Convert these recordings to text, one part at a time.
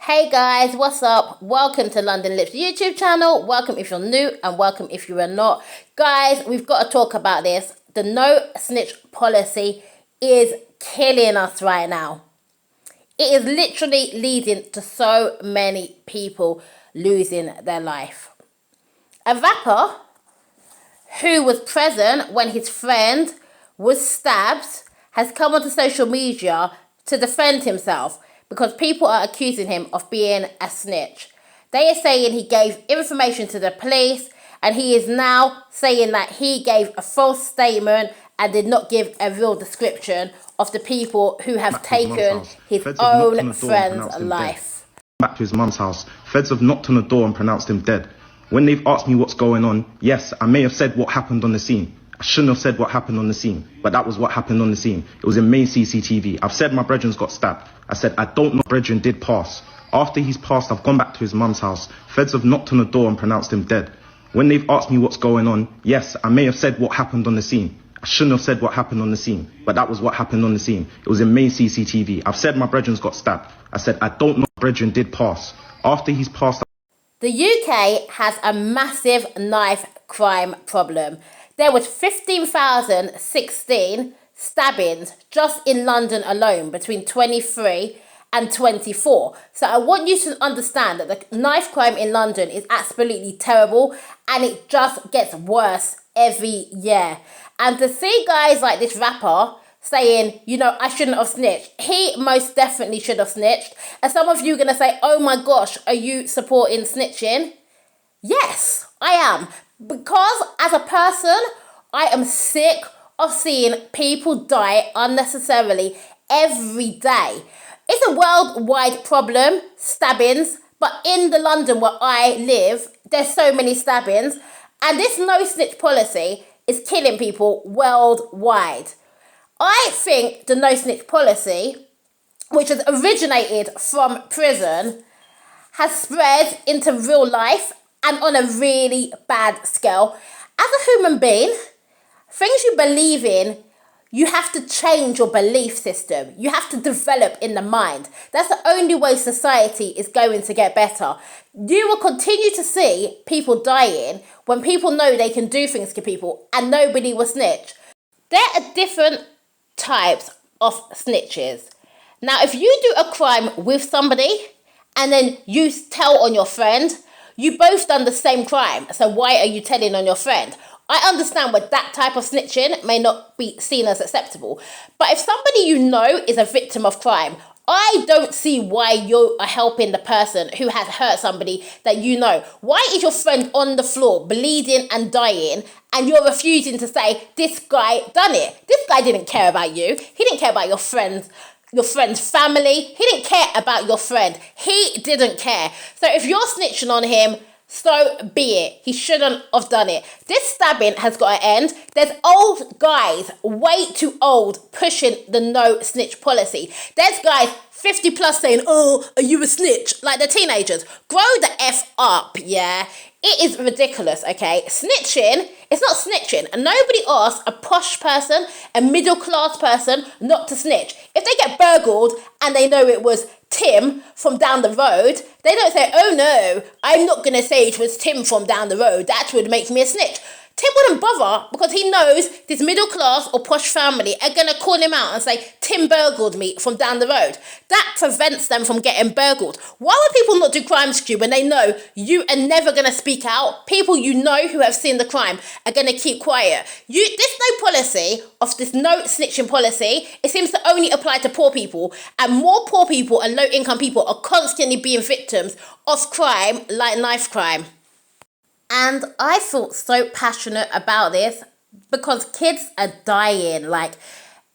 Hey guys, what's up? Welcome to London Lips YouTube channel. Welcome if you're new and welcome if you are not. Guys, we've got to talk about this. The no snitch policy is killing us right now. It is literally leading to so many people losing their life. A rapper who was present when his friend was stabbed has come onto social media to defend himself because people are accusing him of being a snitch. They are saying he gave information to the police and he is now saying that he gave a false statement and did not give a real description of the people who have taken his own friend's life. Back to his mum's house. Feds have knocked on the door and pronounced him dead. When they've asked me what's going on, yes, I may have said what happened on the scene. I shouldn't have said what happened on the scene, but that was what happened on the scene. It was in main CCTV. I've said my brethren's got stabbed. I said, I don't know brethren did pass. After he's passed, I've gone back to his mum's house. Feds have knocked on the door and pronounced him dead. When they've asked me what's going on, yes, I may have said what happened on the scene. I shouldn't have said what happened on the scene, but that was what happened on the scene. It was in main CCTV. I've said my brethren's got stabbed. I said, I don't know brethren did pass. After he's passed... The UK has a massive knife crime problem. There was 15,016 stabbings just in London alone between 23 and 24. So I want you to understand that the knife crime in London is absolutely terrible and it just gets worse every year. And to see guys like this rapper saying, you know, I shouldn't have snitched. He most definitely should have snitched. And some of you are going to say, oh my gosh, are you supporting snitching? Yes, I am. Because as a person, I am sick of seeing people die unnecessarily every day. It's a worldwide problem, stabbings, but in the London where I live, there's so many stabbings, and this no snitch policy is killing people worldwide. I think the no snitch policy, which has originated from prison, has spread into real life and on a really bad scale. As a human being, things you believe in, you have to change your belief system. You have to develop in the mind. That's the only way society is going to get better. You will continue to see people dying when people know they can do things to people and nobody will snitch. There are different types of snitches. Now, if you do a crime with somebody and then you tell on your friend, you both done the same crime, so why are you telling on your friend? I understand where that type of snitching may not be seen as acceptable. But if somebody you know is a victim of crime, I don't see why you are helping the person who has hurt somebody that you know. Why is your friend on the floor bleeding and dying and you're refusing to say, this guy done it? This guy didn't care about you. He didn't care about your friend's family. He didn't care about your friend. He didn't care. So if you're snitching on him, so be it. He shouldn't have done it. This stabbing has got to end. There's old guys, way too old, pushing the no snitch policy. There's guys 50 plus saying, oh, are you a snitch? Like they're teenagers. Grow the F up, yeah? It is ridiculous, okay? Snitching, it's not snitching. And nobody asks a posh person, a middle class person, not to snitch. If they get burgled and they know it was Tim from down the road, they don't say, oh no, I'm not going to say it was Tim from down the road. That would make me a snitch. Tim wouldn't bother because he knows this middle class or posh family are going to call him out and say, Tim burgled me from down the road. That prevents them from getting burgled. Why would people not do crime to you when they know you are never going to speak out? People you know who have seen the crime are going to keep quiet. This no policy of this no snitching policy, it seems to only apply to poor people, and more poor people and low income people are constantly being victims of crime like knife crime. And I feel so passionate about this because kids are dying. Like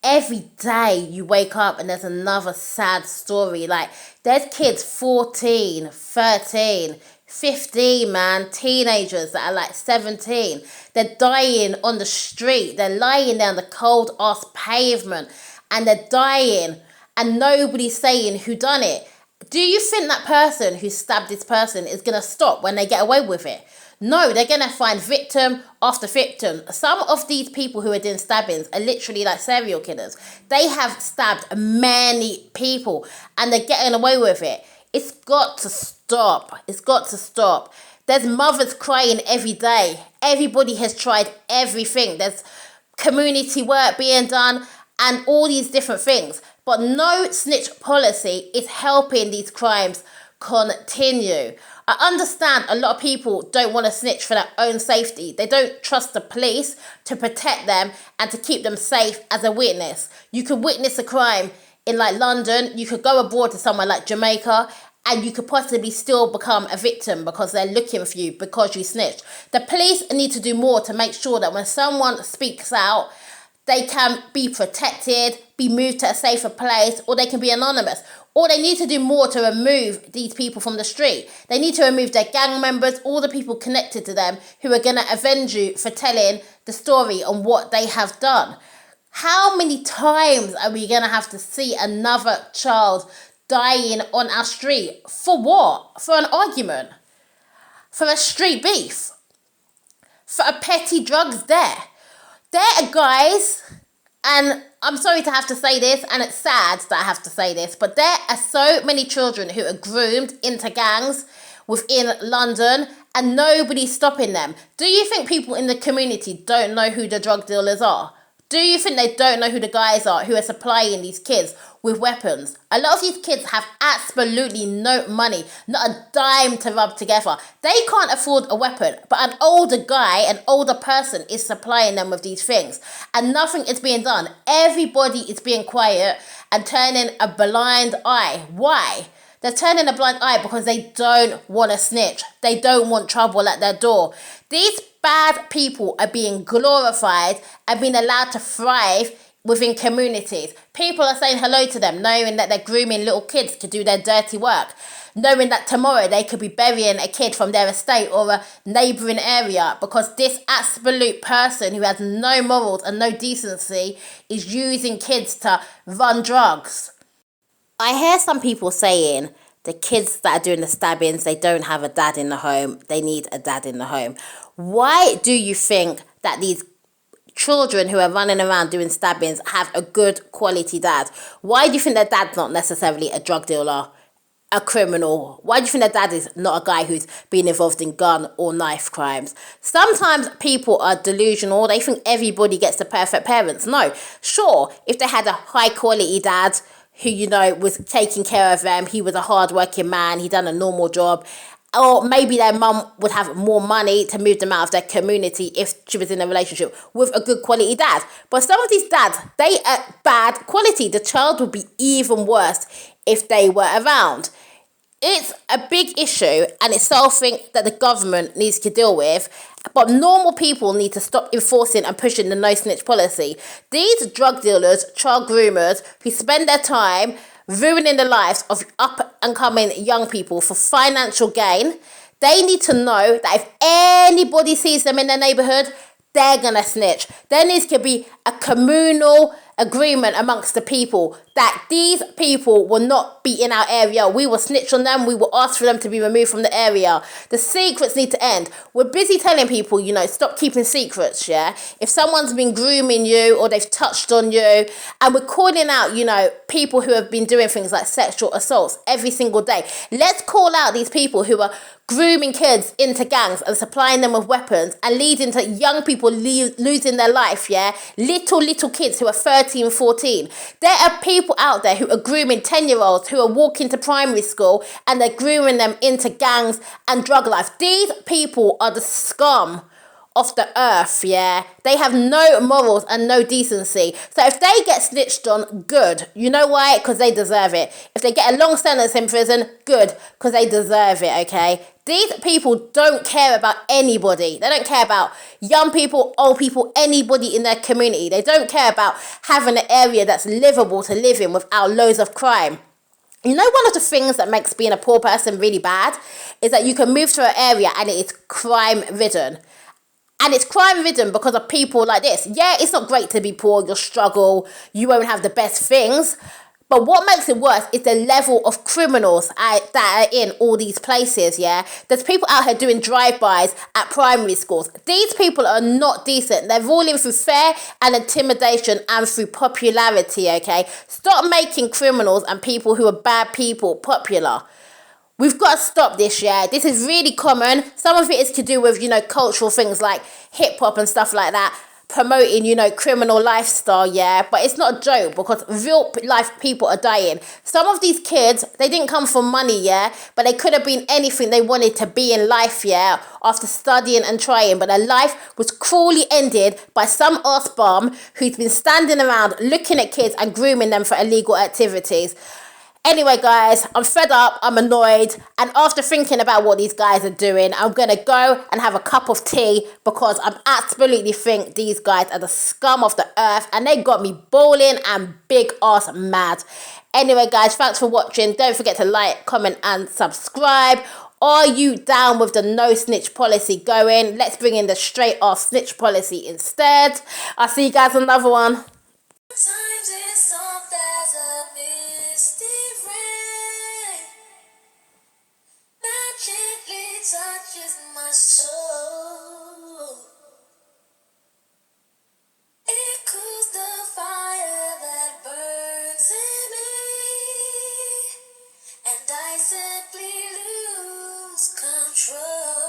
every day you wake up and there's another sad story. Like there's kids 14, 13, 15, man, teenagers that are like 17. They're dying on the street. They're lying there on the cold ass pavement and they're dying and nobody's saying who done it. Do you think that person who stabbed this person is going to stop when they get away with it? No, they're going to find victim after victim. Some of these people who are doing stabbings are literally like serial killers. They have stabbed many people and they're getting away with it. It's got to stop. It's got to stop. There's mothers crying every day. Everybody has tried everything. There's community work being done and all these different things. But no snitch policy is helping these crimes continue. I understand a lot of people don't want to snitch for their own safety. They don't trust the police to protect them and to keep them safe as a witness. You could witness a crime in like London, you could go abroad to somewhere like Jamaica, and you could possibly still become a victim because they're looking for you because you snitched. The police need to do more to make sure that when someone speaks out, they can be protected, be moved to a safer place, or they can be anonymous. Or they need to do more to remove these people from the street. They need to remove their gang members, all the people connected to them who are going to avenge you for telling the story on what they have done. How many times are we going to have to see another child dying on our street? For what? For an argument? For a street beef? For a petty drugs dare? There are guys, and I'm sorry to have to say this, and it's sad that I have to say this, but there are so many children who are groomed into gangs within London, and nobody's stopping them. Do you think people in the community don't know who the drug dealers are? Do you think they don't know who the guys are who are supplying these kids with weapons? A lot of these kids have absolutely no money, not a dime to rub together. They can't afford a weapon, but an older guy, an older person is supplying them with these things. And nothing is being done. Everybody is being quiet and turning a blind eye. Why? They're turning a blind eye because they don't want to snitch. They don't want trouble at their door. These bad people are being glorified and being allowed to thrive within communities. People are saying hello to them, knowing that they're grooming little kids to do their dirty work, knowing that tomorrow they could be burying a kid from their estate or a neighbouring area because this absolute person who has no morals and no decency is using kids to run drugs. I hear some people saying the kids that are doing the stabbings, they don't have a dad in the home. They need a dad in the home. Why do you think that these children who are running around doing stabbings have a good quality dad? Why do you think their dad's not necessarily a drug dealer, a criminal? Why do you think their dad is not a guy who's been involved in gun or knife crimes? Sometimes people are delusional. They think everybody gets the perfect parents. No, sure, if they had a high quality dad who, you know, was taking care of them, he was a hard-working man, he done a normal job, or maybe their mum would have more money to move them out of their community if she was in a relationship with a good quality dad. But some of these dads, they are bad quality. The child would be even worse if they were around. It's a big issue and it's something that the government needs to deal with. But normal people need to stop enforcing and pushing the no snitch policy. These drug dealers, child groomers who spend their time ruining the lives of up and coming young people for financial gain, they need to know that if anybody sees them in their neighbourhood, they're gonna snitch. There needs to be a communal agreement amongst the people that these people will not be in our area. We will snitch on them. We will ask for them to be removed from the area. The secrets need to end. We're busy telling people, you know, stop keeping secrets, yeah? If someone's been grooming you or they've touched on you, and we're calling out, you know, people who have been doing things like sexual assaults every single day. Let's call out these people who are grooming kids into gangs and supplying them with weapons and leading to young people losing their life, yeah? Little kids who are 13, 14. There are people out there who are grooming 10-year-olds who are walking to primary school and they're grooming them into gangs and drug life. These people are the scum of the earth, yeah? They have no morals and no decency. So if they get snitched on, good. You know why? Because they deserve it. If they get a long sentence in prison, good. Because they deserve it, okay? These people don't care about anybody. They don't care about young people, old people, anybody in their community. They don't care about having an area that's livable to live in without loads of crime. You know, one of the things that makes being a poor person really bad is that you can move to an area and it is crime-ridden. And it's crime-ridden because of people like this. Yeah, it's not great to be poor, you'll struggle, you won't have the best things. But what makes it worse is the level of criminals that are in all these places, yeah? There's people out here doing drive-bys at primary schools. These people are not decent. They're ruling through fear and intimidation and through popularity, okay? Stop making criminals and people who are bad people popular. We've got to stop this, yeah. This is really common. Some of it is to do with, cultural things like hip hop and stuff like that, promoting, criminal lifestyle, yeah. But it's not a joke because real life people are dying. Some of these kids, they didn't come from money, yeah, but they could have been anything they wanted to be in life, yeah, after studying and trying. But their life was cruelly ended by some ass bum who's been standing around looking at kids and grooming them for illegal activities. Anyway, guys, I'm fed up, I'm annoyed, and after thinking about what these guys are doing, I'm gonna go and have a cup of tea because I absolutely think these guys are the scum of the earth and they got me bawling and big ass mad. Anyway, guys, thanks for watching. Don't forget to like, comment, and subscribe. Are you down with the no snitch policy going? Let's bring in the straight off snitch policy instead. I'll see you guys on another one. Sometimes it's soft as a misty rain that gently touches my soul. It cools the fire that burns in me, and I simply lose control.